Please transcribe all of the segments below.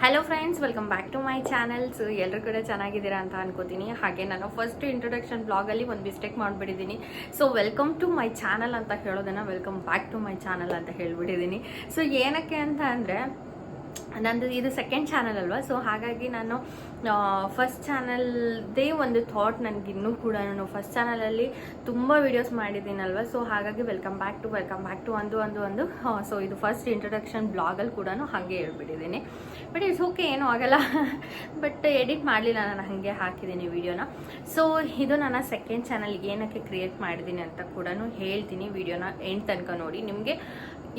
Hello friends, welcome back to my channels. ಎಲ್ಲರೂ ಕೂಡ ಚೆನ್ನಾಗಿದ್ದೀರಾ ಅಂತ ಅನ್ಕೋತೀನಿ. ಹಾಗೆ ನಾನು ಫಸ್ಟ್ ಇಂಟ್ರೊಡಕ್ಷನ್ ಬ್ಲಾಗಲ್ಲಿ ಒಂದು ಮಿಸ್ಟೇಕ್ ಮಾಡಿಬಿಟ್ಟಿದ್ದೀನಿ. So welcome to my channel ಅಂತ ಹೇಳೋದನ್ನು welcome back to my channel ಅಂತ ಹೇಳಿಬಿಟ್ಟಿದ್ದೀನಿ. ಸೊ ಏನಕ್ಕೆ ಅಂತ ಅಂದರೆ, ನಂದು ಇದು ಸೆಕೆಂಡ್ ಚಾನಲ್ ಅಲ್ವಾ. ಸೊ ಹಾಗಾಗಿ ನಾನು ಫಸ್ಟ್ ಚಾನಲ್ದೇ ಒಂದು ಥಾಟ್ ನನಗೆ ಇನ್ನೂ ಕೂಡ, ನಾನು ಫಸ್ಟ್ ಚಾನಲಲ್ಲಿ ತುಂಬ ವೀಡಿಯೋಸ್ ಮಾಡಿದ್ದೀನಲ್ವ. ಸೊ ಹಾಗಾಗಿ ವೆಲ್ಕಮ್ ಬ್ಯಾಕ್ ಟು ಒಂದು ಸೊ ಇದು ಫಸ್ಟ್ ಇಂಟ್ರೊಡಕ್ಷನ್ ಬ್ಲಾಗಲ್ಲಿ ಕೂಡ ಹಾಗೆ ಹೇಳ್ಬಿಟ್ಟಿದ್ದೀನಿ. ಬಟ್ ಇಟ್ಸ್ ಓಕೆ, ಏನೂ ಆಗಲ್ಲ. ಬಟ್ ಎಡಿಟ್ ಮಾಡಲಿಲ್ಲ, ನಾನು ಹಾಗೆ ಹಾಕಿದ್ದೀನಿ ವಿಡಿಯೋನ. ಸೊ ಇದು ನನ್ನ ಸೆಕೆಂಡ್ ಚಾನಲ್ ಏನಕ್ಕೆ ಕ್ರಿಯೇಟ್ ಮಾಡಿದ್ದೀನಿ ಅಂತ ಕೂಡ ಹೇಳ್ತೀನಿ. ವಿಡಿಯೋನ ಎಂಡ್ ತನಕ ನೋಡಿ, ನಿಮಗೆ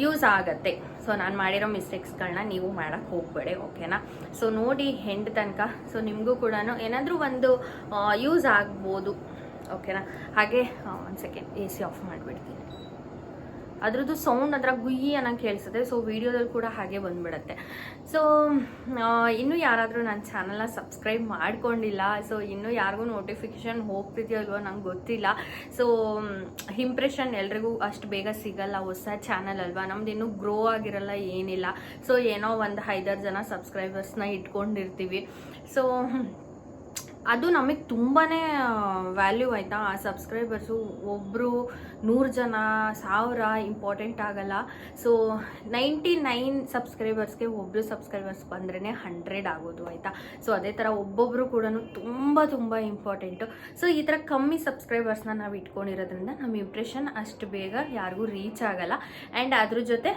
ಯೂಸ್ ಆಗತ್ತೆ. ಸೊ ನಾನು ಮಾಡಿರೋ ಮಿಸ್ಟೇಕ್ಸ್ಗಳನ್ನ ನೀವು ಮಾಡೋಕ್ಕೆ ಹೋಗಬೇಡಿ, ಓಕೆನಾ. ಸೊ ನೋಡಿ ಎಂಡ್ ತನಕ. ಸೊ ನಿಮಗೂ ಕೂಡ ಏನಾದರೂ ಒಂದು ಯೂಸ್ ಆಗ್ಬೋದು, ಓಕೆನಾ. ಹಾಗೆ ಒಂದು ಸೆಕೆಂಡ್ AC ಆಫ್ ಮಾಡಿಬಿಡ್ತೀನಿ. ಅದ್ರದ್ದು ಸೌಂಡ್ ಅದರ ಗುಯ್ಯಿ ಅನ್ನೋಂಗೆ ಕೇಳಿಸುತ್ತೆ. ಸೊ ವಿಡಿಯೋದಲ್ಲಿ ಕೂಡ ಹಾಗೆ ಬಂದ್ಬಿಡುತ್ತೆ. ಸೊ ಇನ್ನೂ ಯಾರಾದರೂ ನನ್ನ ಚಾನಲ್ನ ಸಬ್ಸ್ಕ್ರೈಬ್ ಮಾಡ್ಕೊಂಡಿಲ್ಲ, ಸೊ ಇನ್ನೂ ಯಾರಿಗೂ ನೋಟಿಫಿಕೇಷನ್ ಹೋಗ್ತಿದೆಯೋ ಇಲ್ವೋ ನಂಗೆ ಗೊತ್ತಿಲ್ಲ. ಸೊ ಇಂಪ್ರೆಷನ್ ಎಲ್ರಿಗೂ ಅಷ್ಟು ಬೇಗ ಸಿಗಲ್ಲ, ಹೊಸ ಚಾನಲ್ ಅಲ್ವಾ, ನಮ್ದು ಇನ್ನೂ ಗ್ರೋ ಆಗಿರಲ್ಲ, ಏನಿಲ್ಲ. ಸೊ ಏನೋ ಒಂದು 5-6 ಜನ ಸಬ್ಸ್ಕ್ರೈಬರ್ಸ್ನ ಇಟ್ಕೊಂಡಿರ್ತೀವಿ. ಸೊ ಅದು ನಮಗೆ ತುಂಬಾ ವ್ಯಾಲ್ಯೂ ಆಯಿತಾ. ಆ ಸಬ್ಸ್ಕ್ರೈಬರ್ಸು ಒಬ್ಬರು 100 ಜನ 1000 ಇಂಪಾರ್ಟೆಂಟ್ ಆಗಲ್ಲ. ಸೊ 99 ಸಬ್ಸ್ಕ್ರೈಬರ್ಸ್ಗೆ ಒಬ್ಬರು ಸಬ್ಸ್ಕ್ರೈಬರ್ಸ್ ಬಂದ್ರೇ 100 ಆಗೋದು, ಆಯಿತಾ. ಸೊ ಅದೇ ಥರ ಒಬ್ಬೊಬ್ಬರು ಕೂಡ ತುಂಬ ಇಂಪಾರ್ಟೆಂಟು. ಸೊ ಈ ಥರ ಕಮ್ಮಿ ಸಬ್ಸ್ಕ್ರೈಬರ್ಸ್ನ ನಾವು ಇಟ್ಕೊಂಡಿರೋದ್ರಿಂದ ನಮ್ಮ ಇಂಪ್ರೆಷನ್ ಅಷ್ಟು ಬೇಗ ಯಾರಿಗೂ ರೀಚ್ ಆಗಲ್ಲ. ಆ್ಯಂಡ್ ಅದ್ರ ಜೊತೆ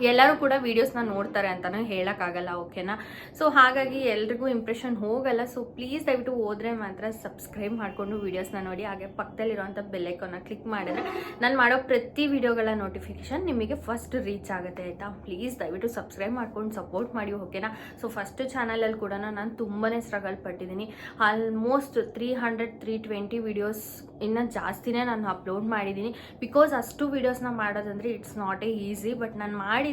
ಎಲ್ಲರೂ ಕೂಡ ವೀಡಿಯೋಸ್ನ ನೋಡ್ತಾರೆ ಅಂತಲೂ ಹೇಳೋಕ್ಕಾಗಲ್ಲ, ಓಕೆನಾ. ಸೊ ಹಾಗಾಗಿ ಎಲ್ರಿಗೂ ಇಂಪ್ರೆಷನ್ ಹೋಗಲ್ಲ. ಸೊ ಪ್ಲೀಸ್ ದಯವಿಟ್ಟು ಹೋದರೆ ಮಾತ್ರ ಸಬ್ಸ್ಕ್ರೈಬ್ ಮಾಡಿಕೊಂಡು ವೀಡಿಯೋಸ್ನ ನೋಡಿ. ಹಾಗೆ ಪಕ್ಕದಲ್ಲಿರುವಂಥ ಬೆಲ್ಲೈಕನ್ನ ಕ್ಲಿಕ್ ಮಾಡಿದ್ರೆ ನಾನು ಮಾಡೋ ಪ್ರತಿ ವೀಡಿಯೋಗಳ ನೋಟಿಫಿಕೇಷನ್ ನಿಮಗೆ ಫಸ್ಟ್ ರೀಚ್ ಆಗುತ್ತೆ, ಆಯಿತಾ. ಪ್ಲೀಸ್ ದಯವಿಟ್ಟು ಸಬ್ಸ್ಕ್ರೈಬ್ ಮಾಡ್ಕೊಂಡು ಸಪೋರ್ಟ್ ಮಾಡಿ, ಓಕೆನಾ. ಸೊ ಫಸ್ಟ್ ಚಾನಲಲ್ಲಿ ಕೂಡ ನಾನು ತುಂಬಾ ಸ್ಟ್ರಗಲ್ ಪಟ್ಟಿದ್ದೀನಿ. ಆಲ್ಮೋಸ್ಟ್ 300-320 ವೀಡಿಯೋಸ್ ಇನ್ನೂ ಜಾಸ್ತಿನೇ ನಾನು ಅಪ್ಲೋಡ್ ಮಾಡಿದ್ದೀನಿ. ಬಿಕಾಸ್ ಅಷ್ಟು ವೀಡಿಯೋಸ್ನ ಮಾಡೋದಂದರೆ ಇಟ್ಸ್ ನಾಟ್ ಈಸಿ, ಬಟ್ ನಾನು ಮಾಡಿದ್ದೀನಿ.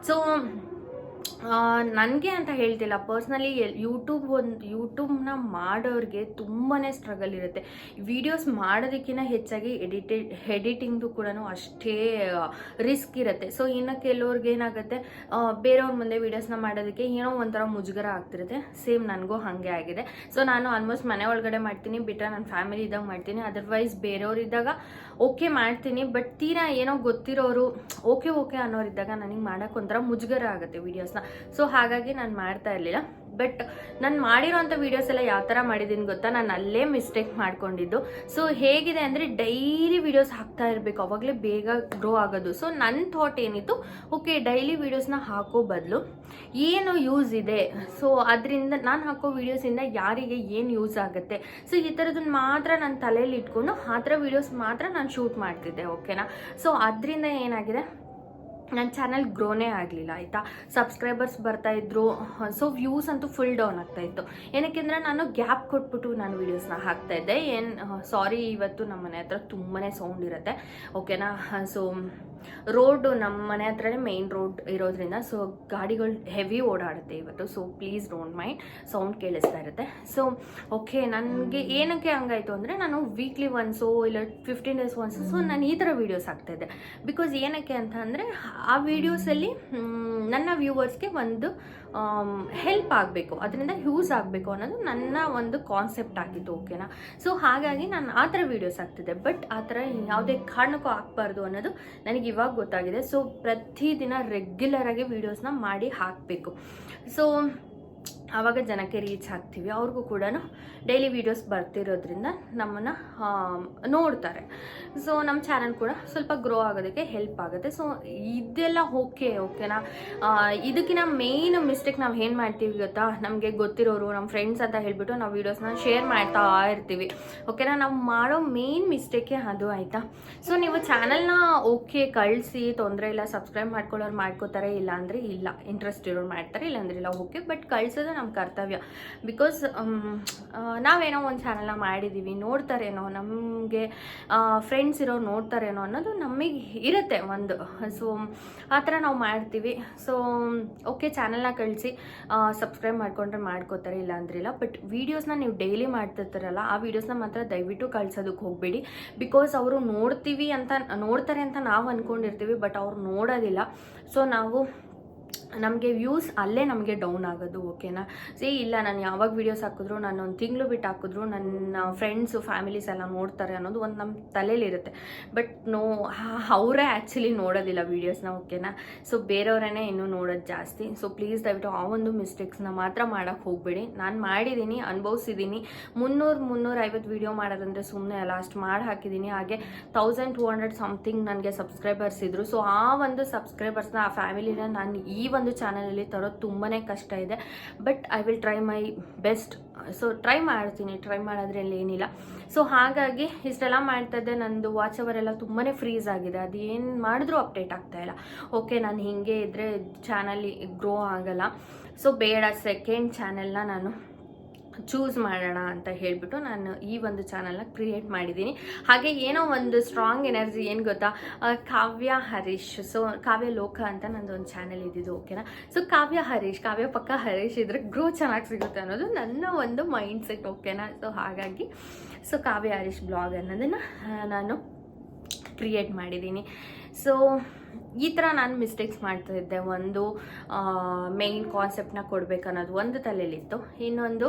ಸೊ ನನಗೆ ಅಂತ ಹೇಳ್ತಿಲ್ಲ, ಪರ್ಸ್ನಲಿ ಯೂಟ್ಯೂಬ್ನ ಮಾಡೋರಿಗೆ ತುಂಬಾ ಸ್ಟ್ರಗಲ್ ಇರುತ್ತೆ. ವೀಡಿಯೋಸ್ ಮಾಡೋದಕ್ಕಿಂತ ಹೆಚ್ಚಾಗಿ ಎಡಿಟಿಂಗ್ದು ಕೂಡ ಅಷ್ಟೇ ರಿಸ್ಕ್ ಇರುತ್ತೆ. ಸೊ ಇನ್ನು ಕೆಲವ್ರಿಗೆ ಏನಾಗುತ್ತೆ, ಬೇರೆಯವ್ರ ಮುಂದೆ ವೀಡಿಯೋಸ್ನ ಮಾಡೋದಕ್ಕೆ ಏನೋ ಒಂಥರ ಮುಜುಗರ ಆಗ್ತಿರುತ್ತೆ. ಸೇಮ್ ನನಗೂ ಹಾಗೆ ಆಗಿದೆ. ಸೊ ನಾನು ಆಲ್ಮೋಸ್ಟ್ ಮನೆ ಒಳಗಡೆ ಮಾಡ್ತೀನಿ, ಬಿಟ್ಟರೆ ನನ್ನ ಫ್ಯಾಮಿಲಿ ಇದ್ದಾಗ ಮಾಡ್ತೀನಿ. ಅದರ್ವೈಸ್ ಬೇರೆಯವ್ರು ಇದ್ದಾಗ ಓಕೆ ಮಾಡ್ತೀನಿ. ಬಟ್ ತೀರಾ ಏನೋ ಗೊತ್ತಿರೋರು ಓಕೆ ಅನ್ನೋರಿದ್ದಾಗ ನನಗೆ ಮಾಡೋಕ್ಕೆ ಒಂಥರ ಮುಜುಗರ ಆಗುತ್ತೆ ವೀಡಿಯೋಸ್ನ. ಸೊ ಹಾಗಾಗಿ ನಾನು ಮಾಡ್ತಾ ಇರಲಿಲ್ಲ. ಬಟ್ ನಾನು ಮಾಡಿರೋಂಥ ವೀಡಿಯೋಸ್ ಎಲ್ಲ ಯಾವ ಥರ ಮಾಡಿದ್ದೀನಿ ಗೊತ್ತಾ, ನಾನು ಅಲ್ಲೇ ಮಿಸ್ಟೇಕ್ ಮಾಡ್ಕೊಂಡಿದ್ದು. ಸೊ ಹೇಗಿದೆ ಅಂದರೆ, ಡೈಲಿ ವೀಡಿಯೋಸ್ ಹಾಕ್ತಾ ಇರಬೇಕು, ಅವಾಗಲೇ ಬೇಗ ಗ್ರೋ ಆಗೋದು. ಸೊ ನನ್ನ ಥಾಟ್ ಏನಿತ್ತು, ಓಕೆ ಡೈಲಿ ವೀಡಿಯೋಸ್ನ ಹಾಕೋ ಬದಲು ಏನು ಯೂಸ್ ಇದೆ, ಸೊ ಅದರಿಂದ ನಾನು ಹಾಕೋ ವೀಡಿಯೋಸಿಂದ ಯಾರಿಗೆ ಏನು ಯೂಸ್ ಆಗುತ್ತೆ, ಸೊ ಈ ಥರದನ್ನ ಮಾತ್ರ ನನ್ನ ತಲೆಯಲ್ಲಿ ಇಟ್ಕೊಂಡು ಆ ಥರ ವೀಡಿಯೋಸ್ ಮಾತ್ರ ನಾನು ಶೂಟ್ ಮಾಡ್ತಿದ್ದೆ, ಓಕೆನಾ. ಸೊ ಅದರಿಂದ ಏನಾಗಿದೆ, ನನ್ನ ಚಾನಲ್ ಗ್ರೋನೇ ಆಗಲಿಲ್ಲ, ಆಯಿತಾ. ಸಬ್ಸ್ಕ್ರೈಬರ್ಸ್ ಬರ್ತಾಯಿದ್ರು, ಸೊ ವ್ಯೂಸ್ ಅಂತೂ ಫುಲ್ ಡೌನ್ ಆಗ್ತಾಯಿತ್ತು. ಏನಕ್ಕೆಂದರೆ ನಾನು ಗ್ಯಾಪ್ ಕೊಟ್ಬಿಟ್ಟು ನಾನು ವೀಡಿಯೋಸ್ನ ಹಾಕ್ತಾಯಿದ್ದೆ. ಸಾರಿ, ಇವತ್ತು ನಮ್ಮ ಮನೆ ಹತ್ರ ತುಂಬಾ ಸೌಂಡ್ ಇರುತ್ತೆ, ಓಕೆನಾ. ಸೊ ರೋಡು ನಮ್ಮ ಮನೆ ಹತ್ರನೇ ಮೇನ್ ರೋಡ್ ಇರೋದ್ರಿಂದ ಸೊ ಗಾಡಿಗಳು ಹೆವಿ ಓಡಾಡುತ್ತೆ ಇವತ್ತು. So please don't mind, sound ಕೇಳಿಸ್ತಾ ಇರುತ್ತೆ. ಸೊ ಓಕೆ, ನನಗೆ ಏನಕ್ಕೆ ಹಂಗಾಯಿತು ಅಂದರೆ, ನಾನು ವೀಕ್ಲಿ ಒನ್ಸು ಇಲ್ಲ 15 ಡೇಸ್ ಒನ್ಸು ಸೊ ನಾನು ಈ ಥರ ವೀಡಿಯೋಸ್ ಹಾಕ್ತಾಯಿದ್ದೆ. ಬಿಕಾಸ್ ಏನಕ್ಕೆ ಅಂತ ಅಂದರೆ, ಆ ವೀಡಿಯೋಸಲ್ಲಿ ನನ್ನ ವ್ಯೂವರ್ಸ್ಗೆ ಒಂದು ಹೆಲ್ಪ್ ಆಗಬೇಕು, ಅದರಿಂದ ಯೂಸ್ ಆಗಬೇಕು ಅನ್ನೋದು ನನ್ನ ಒಂದು ಕಾನ್ಸೆಪ್ಟ್ ಆಗಿತ್ತು, ಓಕೆನಾ. ಸೊ ಹಾಗಾಗಿ ನಾನು ಆ ಥರ ವೀಡಿಯೋಸ್ ಹಾಕ್ತಿದ್ದೆ. ಬಟ್ ಆ ಥರ ಯಾವುದೇ ಕಾರಣಕ್ಕೂ ಹಾಕ್ಬಾರ್ದು ಅನ್ನೋದು ನನಗೆ ಇವಾಗ ಗೊತ್ತಾಗಿದೆ. ಸೊ ಪ್ರತಿದಿನ ರೆಗ್ಯುಲರಾಗಿ ವೀಡಿಯೋಸ್ನ ಮಾಡಿ ಹಾಕಬೇಕು. ಸೊ ಆವಾಗ ಜನಕ್ಕೆ ರೀಚ್ ಆಗ್ತೀವಿ, ಅವ್ರಿಗೂ ಕೂಡ ಡೈಲಿ ವೀಡಿಯೋಸ್ ಬರ್ತಿರೋದ್ರಿಂದ ನಮ್ಮನ್ನು ನೋಡ್ತಾರೆ. ಸೊ ನಮ್ಮ ಚಾನಲ್ ಕೂಡ ಸ್ವಲ್ಪ ಗ್ರೋ ಆಗೋದಕ್ಕೆ ಹೆಲ್ಪ್ ಆಗುತ್ತೆ. ಸೊ ಇದೆಲ್ಲ ಓಕೆನಾ. ಇದಕ್ಕಿಂತ ಮೇನ್ ಮಿಸ್ಟೇಕ್ ನಾವು ಏನು ಮಾಡ್ತೀವಿ ಗೊತ್ತಾ, ನಮಗೆ ಗೊತ್ತಿರೋರು ನಮ್ಮ ಫ್ರೆಂಡ್ಸ್ ಅಂತ ಹೇಳ್ಬಿಟ್ಟು ನಾವು ವೀಡಿಯೋಸ್ನ ಶೇರ್ ಮಾಡ್ತಾ ಇರ್ತೀವಿ, ಓಕೆನಾ. ನಾವು ಮಾಡೋ ಮೇನ್ ಮಿಸ್ಟೇಕೇ ಅದು, ಆಯಿತಾ. ಸೊ ನೀವು ಚಾನಲ್ನ ಓಕೆ ಕಳಿಸಿ, ತೊಂದರೆ ಇಲ್ಲ, ಸಬ್ಸ್ಕ್ರೈಬ್ ಮಾಡ್ಕೊಳ್ಳೋರು ಮಾಡ್ಕೋತಾರೆ, ಇಲ್ಲ ಅಂದರೆ ಇಲ್ಲ, ಇಂಟ್ರೆಸ್ಟ್ ಇರೋರು ಮಾಡ್ತಾರೆ, ಇಲ್ಲಾಂದ್ರೆ ಇಲ್ಲ, ಓಕೆ. ಬಟ್ ಕಳಿಸೋದು ನಮ್ಮ ಕರ್ತವ್ಯ. ಬಿಕಾಸ್ ನಾವೇನೋ ಒಂದು ಚಾನಲ್ನ ಮಾಡಿದ್ದೀವಿ, ನೋಡ್ತಾರೇನೋ, ನಮಗೆ ಫ್ರೆಂಡ್ಸ್ ಇರೋರು ನೋಡ್ತಾರೇನೋ ಅನ್ನೋದು ನಮಗೆ ಇರುತ್ತೆ ಒಂದು. ಸೊ ಆ ಥರ ನಾವು ಮಾಡ್ತೀವಿ. ಸೊ ಓಕೆ, ಚಾನಲ್ನ ಕಳಿಸಿ, ಸಬ್ಸ್ಕ್ರೈಬ್ ಮಾಡ್ಕೊಂಡ್ರೆ ಮಾಡ್ಕೋತಾರೆ, ಇಲ್ಲ ಅಂದ್ರಿಲ್ಲ. ಬಟ್ ವೀಡಿಯೋಸ್ನ ನೀವು ಡೈಲಿ ಮಾಡ್ತಿರ್ತಾರಲ್ಲ, ಆ ವೀಡಿಯೋಸ್ನ ಮಾತ್ರ ದಯವಿಟ್ಟು ಕಳ್ಸೋದಕ್ಕೆ ಹೋಗಬೇಡಿ. ಬಿಕಾಸ್ ಅವರು ನೋಡ್ತಾರೆ ಅಂತ ನಾವು ಅಂದ್ಕೊಂಡಿರ್ತೀವಿ, ಬಟ್ ಅವ್ರು ನೋಡೋದಿಲ್ಲ. ಸೊ ನಾವು ನಮಗೆ ವ್ಯೂಸ್ ಅಲ್ಲೇ ನಮಗೆ ಡೌನ್ ಆಗೋದು. ಓಕೆನಾ. ಇಲ್ಲ ನಾನು ಯಾವಾಗ ವೀಡಿಯೋಸ್ ಹಾಕಿದ್ರು, ನಾನು ಒಂದು ತಿಂಗಳು ಬಿಟ್ಟು ಹಾಕಿದ್ರು ನನ್ನ ಫ್ರೆಂಡ್ಸು ಫ್ಯಾಮಿಲೀಸ್ ಎಲ್ಲ ನೋಡ್ತಾರೆ ಅನ್ನೋದು ಒಂದು ನಮ್ಮ ತಲೆಯಲ್ಲಿರುತ್ತೆ. ಬಟ್ ಅವರೇ ಆ್ಯಕ್ಚುಲಿ ನೋಡೋದಿಲ್ಲ ವೀಡಿಯೋಸ್ನ. ಓಕೆನಾ. ಸೊ ಬೇರೆಯವರೇ ಇನ್ನೂ ನೋಡೋದು ಜಾಸ್ತಿ. ಸೊ ಪ್ಲೀಸ್ ದಯವಿಟ್ಟು ಆ ಒಂದು ಮಿಸ್ಟೇಕ್ಸ್ನ ಮಾತ್ರ ಮಾಡೋಕ್ಕೆ ಹೋಗಬೇಡಿ. ನಾನು ಮಾಡಿದ್ದೀನಿ, ಅನುಭವಿಸಿದ್ದೀನಿ. 300-350 ವೀಡಿಯೋ ಮಾಡೋದಂದರೆ ಸುಮ್ಮನೆ ಅಲ್ಲ, ಅಷ್ಟು ಮಾಡಿ ಹಾಕಿದ್ದೀನಿ. ಹಾಗೆ 1200 ಸಮಥಿಂಗ್ ನನಗೆ ಸಬ್ಸ್ಕ್ರೈಬರ್ಸ್ ಇದ್ದರು. ಸೊ ಆ ಒಂದು ಸಬ್ಸ್ಕ್ರೈಬರ್ಸ್ನ, ಆ ಫ್ಯಾಮಿಲಿನ ನಾನು ಈ ಒಂದು ಚಾನಲಲ್ಲಿ ತರೋದು ತುಂಬಾ ಕಷ್ಟ ಇದೆ. But I will try my best. So try ಮಾಡೋದ್ರಲ್ಲಿ ಏನಿಲ್ಲ. ಸೊ ಹಾಗಾಗಿ ಇಷ್ಟೆಲ್ಲ ಮಾಡ್ತಾಯಿದ್ದೆ. ನಂದು ವಾಚ್ ಅವರ್ ಎಲ್ಲ ತುಂಬಾ ಫ್ರೀಸ್ ಆಗಿದೆ. ಅದು ಏನು ಮಾಡಿದ್ರೂ ಅಪ್ಡೇಟ್ ಆಗ್ತಾಯಿಲ್ಲ. ಓಕೆ, ನಾನು ಹೀಗೆ ಇದ್ದರೆ ಚಾನಲ್ ಗ್ರೋ ಆಗಲ್ಲ. ಸೊ ಬೇಡ, ಸೆಕೆಂಡ್ ಚಾನೆಲ್ನ ನಾನು ಚೂಸ್ ಮಾಡೋಣ ಅಂತ ಹೇಳಿಬಿಟ್ಟು ನಾನು ಈ ಒಂದು ಚಾನಲ್ನ ಕ್ರಿಯೇಟ್ ಮಾಡಿದ್ದೀನಿ. ಹಾಗೆ ಏನೋ ಒಂದು ಸ್ಟ್ರಾಂಗ್ ಎನರ್ಜಿ, ಏನು ಗೊತ್ತಾ, ಕಾವ್ಯ ಹರೀಶ್, ಸೊ ಕಾವ್ಯ ಲೋಕ ಅಂತ ನಂದು ಒಂದು ಚಾನಲ್ ಇದ್ದಿದ್ದು. ಓಕೆನಾ. ಸೊ ಕಾವ್ಯ ಪಕ್ಕ ಹರೀಶ್ ಇದ್ರೆ ಗ್ರೋ ಚೆನ್ನಾಗಿ ಸಿಗುತ್ತೆ ಅನ್ನೋದು ನನ್ನ ಒಂದು ಮೈಂಡ್ ಸೆಟ್. ಓಕೆನಾ. ಸೊ ಹಾಗಾಗಿ ಕಾವ್ಯ ಹರೀಶ್ ಬ್ಲಾಗ್ ಅನ್ನೋದನ್ನು ನಾನು ಕ್ರಿಯೇಟ್ ಮಾಡಿದ್ದೀನಿ. ಸೊ ಈ ಥರ ನಾನು ಮಿಸ್ಟೇಕ್ಸ್ ಮಾಡ್ತಾಯಿದ್ದೆ. ಒಂದು ಮೇಯ್ನ್ ಕಾನ್ಸೆಪ್ಟನ್ನ ಕೊಡಬೇಕನ್ನೋದು ಒಂದು ತಲೆಯಲ್ಲಿತ್ತು. ಇನ್ನೊಂದು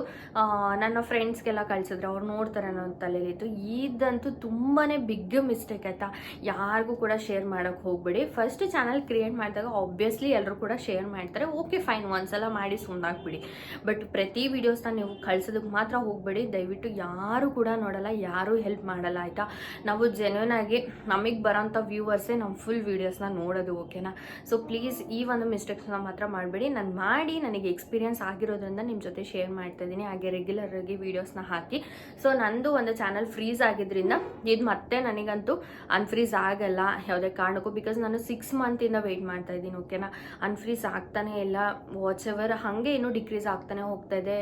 ನನ್ನ ಫ್ರೆಂಡ್ಸ್ಗೆಲ್ಲ ಕಳಿಸಿದ್ರೆ ಅವ್ರು ನೋಡ್ತಾರೆ ಅನ್ನೋ ಒಂದು ತಲೆಯಲ್ಲಿತ್ತು. ಇದಂತೂ ತುಂಬಾ ಬಿಗ್ ಮಿಸ್ಟೇಕ್ ಆಯಿತಾ. ಯಾರಿಗೂ ಕೂಡ ಶೇರ್ ಮಾಡೋಕ್ಕೆ ಹೋಗ್ಬೇಡಿ. ಫಸ್ಟ್ ಚಾನಲ್ ಕ್ರಿಯೇಟ್ ಮಾಡಿದಾಗ ಆಬ್ವಿಯಸ್ಲಿ ಎಲ್ಲರೂ ಕೂಡ ಶೇರ್ ಮಾಡ್ತಾರೆ. ಓಕೆ ಫೈನ್, ಒಂದ್ಸಲ ಮಾಡಿ ಸುಮ್ಮನಾಗ್ಬಿಡಿ. ಬಟ್ ಪ್ರತಿ ವೀಡಿಯೋಸ್ನ ನೀವು ಕಳ್ಸೋದಕ್ಕೆ ಮಾತ್ರ ಹೋಗಬೇಡಿ. ದಯವಿಟ್ಟು ಯಾರು ಕೂಡ ನೋಡಲ್ಲ, ಯಾರೂ ಹೆಲ್ಪ್ ಮಾಡಲ್ಲ ಆಯಿತಾ. ನಾವು ಜೆನ್ಯೂನ್ ಆಗಿ ನಮಗೆ ಬರೋಂಥ ವ್ಯೂವರ್ಸೇ ನಮ್ಮ ಫುಲ್ ವೀಡಿಯೋಸ್ನ ನೋಡೋದು. ಓಕೆನಾ. ಸೊ ಪ್ಲೀಸ್ ಈ ಒಂದು ಮಿಸ್ಟೇಕ್ಸ್ನ ಮಾತ್ರ ಮಾಡಬೇಡಿ. ನಾನು ಮಾಡಿ ನನಗೆ ಎಕ್ಸ್ಪೀರಿಯನ್ಸ್ ಆಗಿರೋದ್ರಿಂದ ನಿಮ್ಮ ಜೊತೆ ಶೇರ್ ಮಾಡ್ತಾ ಇದ್ದೀನಿ. ಹಾಗೆ ರೆಗ್ಯುಲರ್ ಆಗಿ ವೀಡಿಯೋಸ್ನ ಹಾಕಿ. ಸೊ ನಂದು ಒಂದು ಚಾನಲ್ ಫ್ರೀಸ್ ಆಗಿದ್ದರಿಂದ ಇದು ಮತ್ತೆ ನನಗಂತೂ ಅನ್ಫ್ರೀಸ್ ಆಗಲ್ಲ ಯಾವುದೇ ಕಾರಣಕ್ಕೂ. ಬಿಕಾಸ್ ನಾನು 6 ಮಂತಿಂದ ವೆಯ್ಟ್ ಮಾಡ್ತಾ ಇದ್ದೀನಿ. ಓಕೆನಾ. ಅನ್ಫ್ರೀಸ್ ಆಗ್ತಾನೆ ಇಲ್ಲ. ವಾಚ್ ಅವರ್ ಹಾಗೆ ಇನ್ನೂ ಡಿಕ್ರೀಸ್ ಆಗ್ತಾನೆ ಹೋಗ್ತಾ ಇದೆ.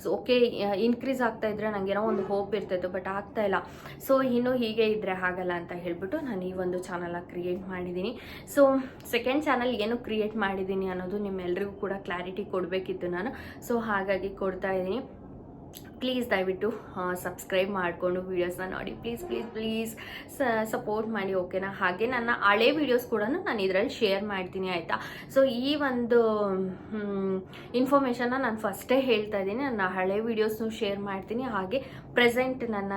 ಸೊ ಓಕೆ, ಇನ್ಕ್ರೀಸ್ ಆಗ್ತಾ ಇದ್ರೆ ನನಗೇನೋ ಒಂದು ಹೋಪ್ ಇರ್ತಾಯಿತ್ತು, ಬಟ್ ಆಗ್ತಾ ಇಲ್ಲ. ಸೊ ಇನ್ನೂ ಹೀಗೆ ಇದ್ದರೆ ಆಗಲ್ಲ ಅಂತ ಹೇಳ್ಬಿಟ್ಟು ನಾನು ಈ ಒಂದು ಚಾನಲ್ನ ಕ್ರಿಯೇಟ್ ಮಾಡಿದ್ದೀನಿ. ಸೊ ಸೆಕೆಂಡ್ ಚಾನಲ್ ಏನು ಕ್ರಿಯೇಟ್ ಮಾಡಿದ್ದೀನಿ ಅನ್ನೋದು ನಿಮ್ಮೆಲ್ಲರಿಗೂ ಕೂಡ ಕ್ಲಾರಿಟಿ ಕೊಡಬೇಕಿತ್ತು ನಾನು. ಸೊ ಹಾಗಾಗಿ ಕೊಡ್ತಾ ಇದ್ದೀನಿ. ಪ್ಲೀಸ್ ದಯವಿಟ್ಟು ಸಬ್ಸ್ಕ್ರೈಬ್ ಮಾಡಿಕೊಂಡು ವೀಡಿಯೋಸ್ನ ನೋಡಿ. ಪ್ಲೀಸ್ ಸಪೋರ್ಟ್ ಮಾಡಿ. ಓಕೆನಾ. ಹಾಗೆ ನನ್ನ ಹಳೆ ವೀಡಿಯೋಸ್ ಕೂಡ ನಾನು ಇದರಲ್ಲಿ ಶೇರ್ ಮಾಡ್ತೀನಿ ಆಯಿತಾ. ಸೊ ಈ ಒಂದು ಇನ್ಫಾರ್ಮೇಷನ್ನ ನಾನು ಫಸ್ಟೇ ಹೇಳ್ತಾ ಇದ್ದೀನಿ. ನನ್ನ ಹಳೆ ವೀಡಿಯೋಸ್ನು ಶೇರ್ ಮಾಡ್ತೀನಿ. ಹಾಗೆ ಪ್ರೆಸೆಂಟ್ ನನ್ನ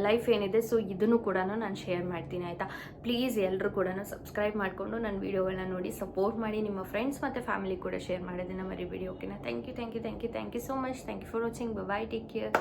ಲೈಫ್ ಏನಿದೆ, ಸೊ ಇದನ್ನು ಕೂಡ ನಾನು ಶೇರ್ ಮಾಡ್ತೀನಿ ಆಯಿತಾ. ಪ್ಲೀಸ್ ಎಲ್ಲರೂ ಕೂಡ ಸಬ್ಸ್ಕ್ರೈಬ್ ಮಾಡಿಕೊಂಡು ನನ್ನ ವೀಡಿಯೋಗಳನ್ನ ನೋಡಿ ಸಪೋರ್ಟ್ ಮಾಡಿ. ನಿಮ್ಮ ಫ್ರೆಂಡ್ಸ್ ಮತ್ತು ಫ್ಯಾಮಿಲಿ ಕೂಡ ಶೇರ್ ಮಾಡೋದನ್ನು ಮರಿಬೇಡಿ. ಓಕೆನಾ. Thank you so much. Thank you for watching. Bye, take care.